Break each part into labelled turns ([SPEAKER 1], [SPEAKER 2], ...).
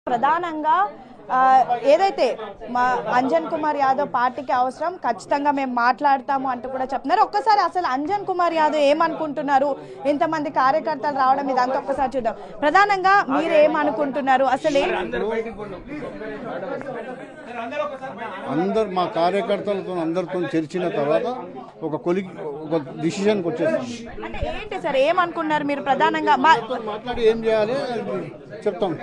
[SPEAKER 1] ప్రధానంగా ఏదైతే మా అంజన్ కుమార్ యాదవ్ పార్టీకి అవసరం ఖచ్చితంగా మేము మాట్లాడతాము అంటూ కూడా చెప్తున్నారు. ఒక్కసారి అసలు అంజన్ కుమార్ యాదవ్ ఏమనుకుంటున్నారు, ఇంతమంది కార్యకర్తలు రావడం ఇదంతా ఒక్కసారి చూద్దాం. ప్రధానంగా మీరు ఏమనుకుంటున్నారు అసలు?
[SPEAKER 2] అందరు మా కార్యకర్తలతో అందరితో చర్చిన తర్వాత ఒక డిసిషన్కి వచ్చేసాం.
[SPEAKER 1] అంటే ఏంటి సార్ ఏమనుకున్నారు మీరు? ప్రధానంగా
[SPEAKER 2] మాట్లాడి ఏం చేయాలి చెప్తాం.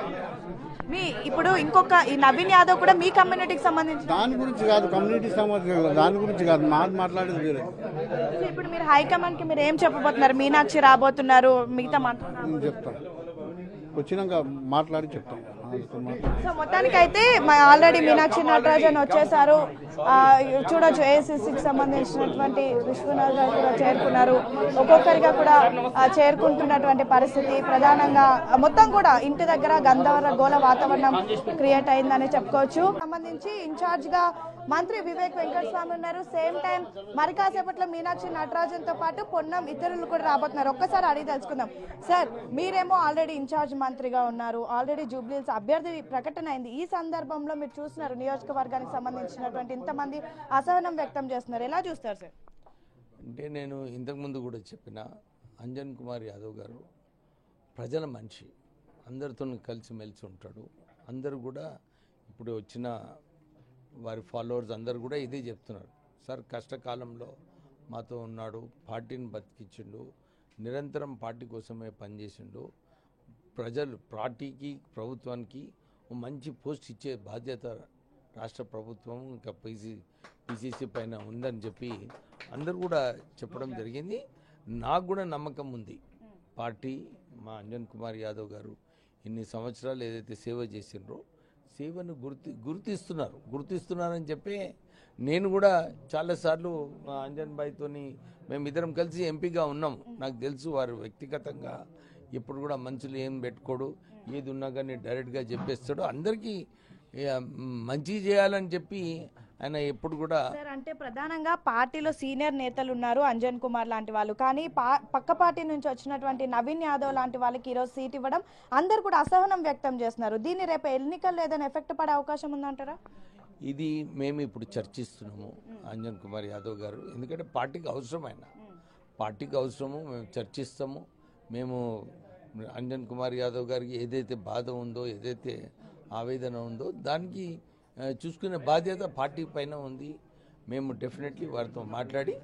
[SPEAKER 1] మీ ఇప్పుడు ఇంకొక ఈ నవీన్ యాదవ్ కూడా మీ కమ్యూనిటీకి సంబంధించి
[SPEAKER 2] దాని గురించి కాదు, కమ్యూనిటీకి సంబంధించి దాని గురించి కాదు, మాట్లాడేది వేరే.
[SPEAKER 1] ఇప్పుడు మీరు హైకమాండ్ కి మీరు ఏం చెప్పబోతున్నారు? మీనాక్షి రాబోతున్నారు, మిగతా
[SPEAKER 2] చెప్తాం, వచ్చినాక మాట్లాడి చెప్తాం.
[SPEAKER 1] సో మొత్తానికైతే ఆల్రెడీ మీనాక్షి నటరాజన్ వచ్చేసారు. చూడొచ్చు ఏఐసిసికి సంబంధించినటువంటి విశ్వనాథ్ గారు కూడా చేరుకున్నారు. ఒక్కొక్కరిగా కూడా చేరుకుంటున్నటువంటి పరిస్థితి. ప్రధానంగా మొత్తం కూడా ఇంటి దగ్గర గంధర్వ వాతావరణం క్రియేట్ అయిందని చెప్పుకోవచ్చు. సంబంధించి ఇన్ఛార్జ్ గా మంత్రి వివేక్ వెంకటస్వామి ఉన్నారు. సేమ్ టైం మరి కాసేపట్లో మీనాక్షి నటరాజన్ తో పాటు పొన్నం ఇతరులు కూడా రాబోతున్నారు. ఒక్కసారి అడిగి తెలుసుకుందాం. సార్ మీరేమో ఆల్రెడీ ఇన్ఛార్జ్ మంత్రిగా ఉన్నారు, ఆల్రెడీ జూబ్లీహిల్స్ అభ్యర్థి ప్రకటన అయింది. ఈ సందర్భంలో మీరు చూస్తున్నారు నియోజకవర్గానికి సంబంధించినటువంటి ఇంతమంది అసహనం వ్యక్తం చేస్తున్నారు, ఎలా చూస్తారు సార్?
[SPEAKER 3] అంటే నేను ఇంతకుముందు కూడా చెప్పిన అంజన్ కుమార్ యాదవ్ గారు ప్రజల మనిషి, అందరితో కలిసిమెలిసి ఉంటాడు. అందరూ కూడా ఇప్పుడు వచ్చిన వారి ఫాలోవర్స్ అందరూ కూడా ఇదే చెప్తున్నారు. సార్ కష్టకాలంలో మాతో ఉన్నాడు, పార్టీని బతికించిండు, నిరంతరం పార్టీ కోసమే పనిచేసిండు, ప్రజలు పార్టీకి ప్రభుత్వానికి మంచి పోస్ట్ ఇచ్చే బాధ్యత రాష్ట్ర ప్రభుత్వం ఇంకా పిసిసి పైన ఉందని చెప్పి అందరూ కూడా చెప్పడం జరిగింది. నాకు కూడా నమ్మకం ఉంది. పార్టీ మా అంజన్ కుమార్ యాదవ్ గారు ఇన్ని సంవత్సరాలు ఏదైతే సేవ చేసిండ్రో సేవను గుర్తిస్తున్నారని చెప్పి నేను కూడా చాలాసార్లు మా అంజన్ భాయ్తోని మేమిద్దరం కలిసి ఎంపీగా ఉన్నాం. నాకు తెలుసు వారు వ్యక్తిగతంగా ఎప్పుడు కూడా మనుషులు ఏం పెట్టుకోడు, ఏది ఉన్నా కానీ డైరెక్ట్గా చెప్పేస్తాడు, అందరికీ మంచి చేయాలని చెప్పి ఆయన ఎప్పుడు కూడా.
[SPEAKER 1] సార్ అంటే ప్రధానంగా పార్టీలో సీనియర్ నేతలు ఉన్నారు అంజన్ కుమార్ లాంటి వాళ్ళు, కానీ పక్క పార్టీ నుంచి వచ్చినటువంటి నవీన్ యాదవ్ లాంటి వాళ్ళకి ఈరోజు సీట్ ఇవ్వడం అందరు కూడా అసహనం వ్యక్తం చేస్తున్నారు. దీన్ని రేపు ఎన్నికల్లో ఏదైనా ఎఫెక్ట్ పడే అవకాశం ఉందంటారా?
[SPEAKER 3] ఇది మేము ఇప్పుడు చర్చిస్తున్నాము అంజన్ కుమార్ యాదవ్ గారు, ఎందుకంటే పార్టీకి అవసరం, ఆయన పార్టీకి అవసరము, మేము చర్చిస్తాము. మేము అంజన్ కుమార్ యాదవ్ గారికి ఏదైతే బాధ ఉందో, ఏదైతే ఆవేదన ఉందో దానికి చూసుకునే బాధ్యత పార్టీ పైన ఉంది. మేము డెఫినెట్లీ వారితో మాట్లాడి,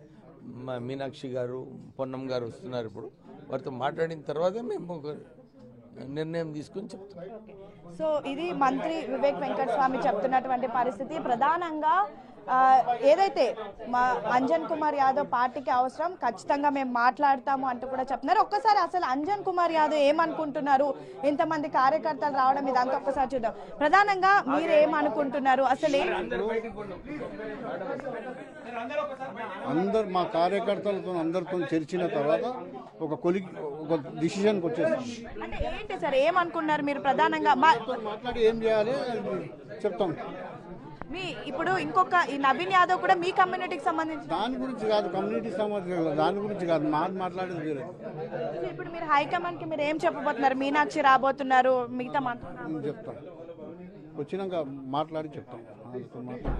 [SPEAKER 3] మీనాక్షి గారు పొన్నం గారు వస్తున్నారు, ఇప్పుడు వారితో మాట్లాడిన తర్వాత మేము ఒక నిర్ణయం తీసుకొని చెప్తాం.
[SPEAKER 1] సో ఇది మంత్రి వివేక్ వెంకటస్వామి చెప్తున్నటువంటి పరిస్థితి. ప్రధానంగా ఏదైతే మా అంజన్ కుమార్ యాదవ్ పార్టీకి అవసరం ఖచ్చితంగా మేము మాట్లాడతాము అంటూ కూడా చెప్తున్నారు. ఒక్కసారి అసలు అంజన్ కుమార్ యాదవ్ ఏమనుకుంటున్నారు, ఇంతమంది కార్యకర్తలు రావడం ఇదంతా ఒక్కసారి చూద్దాం. ప్రధానంగా మీరు ఏమనుకుంటున్నారు అసలు?
[SPEAKER 2] అందరు మా కార్యకర్తలతో అందరితో చర్చిన తర్వాత ఒక డిసిషన్కి వచ్చేసాం.
[SPEAKER 1] అంటే ఏంటి సార్ ఏమనుకున్నారు మీరు? ప్రధానంగా
[SPEAKER 2] మాట్లాడి ఏం చేయాలి చెప్తాం.
[SPEAKER 1] మీ ఇప్పుడు ఇంకొక ఈ నవీన్ యాదవ్ కూడా మీ కమ్యూనిటీకి సంబంధించి
[SPEAKER 2] దాని గురించి కాదు, కమ్యూనిటీకి సంబంధించి దాని గురించి కాదు, మాట్లాడేది వేరే.
[SPEAKER 1] ఇప్పుడు మీరు హైకమాండ్ కి మీరు ఏం చెప్పబోతున్నారు? మీనాక్షి రాబోతున్నారు, మిగతా
[SPEAKER 2] చెప్తాం, వచ్చినాక మాట్లాడి చెప్తాం.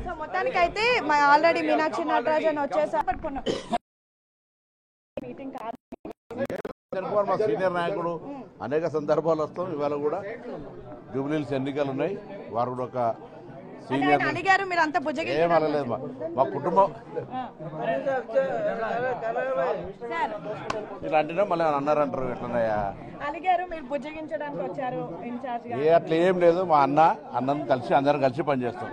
[SPEAKER 1] సో మొత్తానికైతే ఆల్రెడీ మీనాక్షి నటరాజన్ వచ్చేసారు.
[SPEAKER 4] మా సీనియర్ నాయకుడు అనేక సందర్భాలు వస్తాం. ఇవాళ కూడా జూబ్లీహిల్స్ ఎన్నికలు ఉన్నాయి, వారు కూడా ఒక సీనియర్
[SPEAKER 1] అడిగారు, మీరు అంతా
[SPEAKER 4] ఏం అనలేదు. మా కుటుంబం ఇలా అంటేనే మళ్ళీ అన్నారంటారు, ఎట్లన్నాయా
[SPEAKER 1] అడిగారు, మీరు బుజ్జగించడానికి వచ్చారు ఇన్ఛార్జ్.
[SPEAKER 4] అట్లా ఏం లేదు, మా అన్నను కలిసి అందరం కలిసి పనిచేస్తాం.